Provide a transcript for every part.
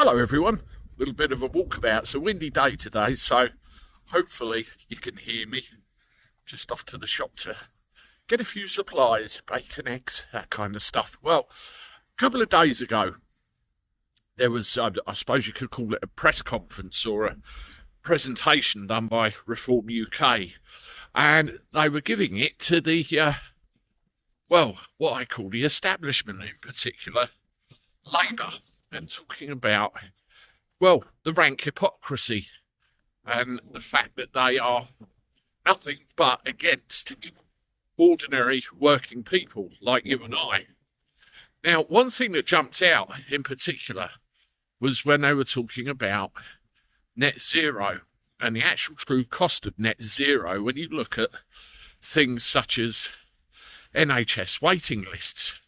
Hello everyone, a little bit of a walkabout. It's a windy day today, so hopefully you can hear me. Just off to the shop to get a few supplies, bacon, eggs, that kind of stuff. Well, a couple of days ago, there was, I suppose you could call it a press conference or a presentation done by Reform UK, and they were giving it to the, what I call the establishment, in particular, Labour, and talking about, the rank hypocrisy and the fact that they are nothing but against ordinary working people like you and I. Now, one thing that jumped out in particular was when they were talking about net zero and the actual true cost of net zero when you look at things such as NHS waiting lists.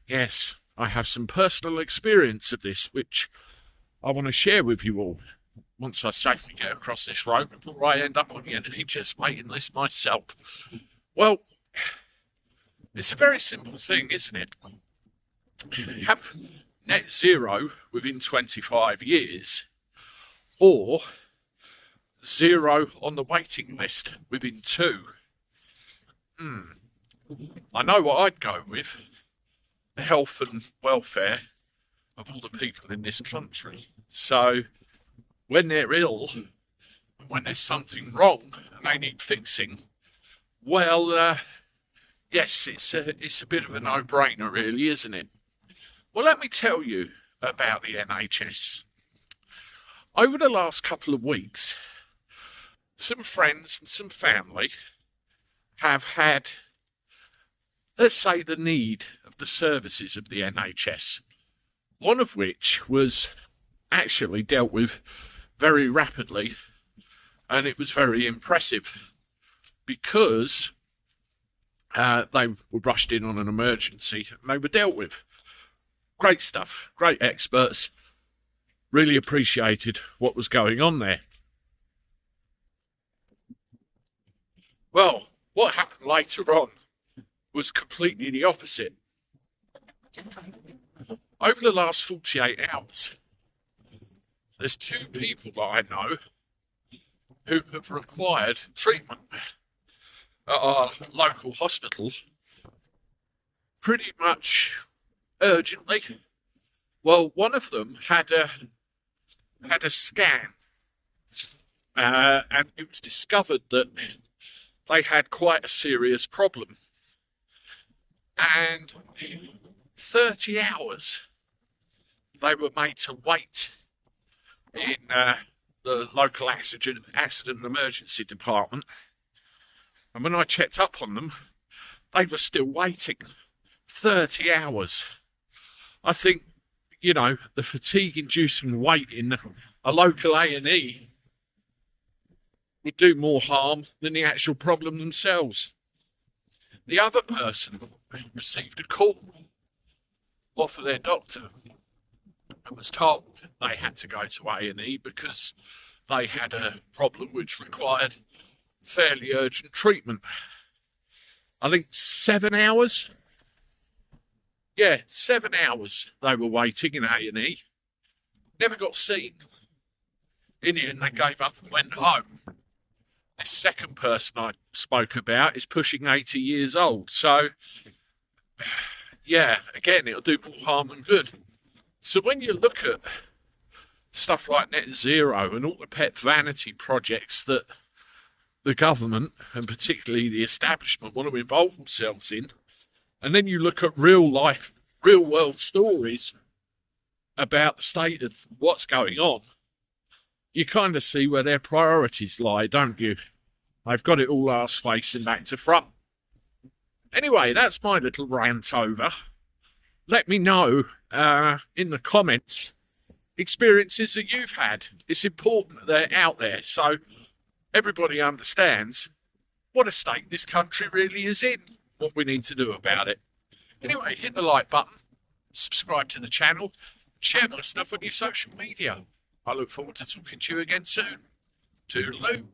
Yes, I have some personal experience of this, which I want to share with you all once I safely get across this road before I end up on the NHS waiting list myself. Well, it's a very simple thing, isn't it? Have net zero within 25 years or zero on the waiting list within 2. I know what I'd go with. The health and welfare of all the people in this country. So when they're ill, and when there's something wrong and they need fixing, yes, it's a bit of a no-brainer really, isn't it? Well, let me tell you about the NHS. Over the last couple of weeks, some friends and some family have had, let's say, the need of the services of the NHS, one of which was actually dealt with very rapidly, and it was very impressive because they were rushed in on an emergency and they were dealt with. Great stuff, great experts, really appreciated what was going on there. Well, what happened later on was completely the opposite. Over the last 48 hours, there's 2 people that I know who have required treatment at our local hospital pretty much urgently. Well, one of them had a scan, and it was discovered that they had quite a serious problem. And 30 hours they were made to wait in the local accident and emergency department. And when I checked up on them, they were still waiting 30 hours. I think, the fatigue-inducing wait in a local A&E would do more harm than the actual problem themselves. The other person received a call off of their doctor and was told they had to go to A&E because they had a problem which required fairly urgent treatment. I think 7 hours. Yeah, 7 hours they were waiting in A&E. Never got seen. In the end, they gave up and went home. The second person I spoke about is pushing 80 years old. So, yeah, again, it'll do more harm than good. So when you look at stuff like net zero and all the pet vanity projects that the government, and particularly the establishment, want to involve themselves in, and then you look at real world stories about the state of what's going on, you kind of see where their priorities lie, don't you? I've got it all arse facing back to front. Anyway, that's my little rant over. Let me know in the comments experiences that you've had. It's important that they're out there so everybody understands what a state this country really is in, what we need to do about it. Anyway, hit the like button, subscribe to the channel, share my stuff on your social media. I look forward to talking to you again soon. Toodaloo.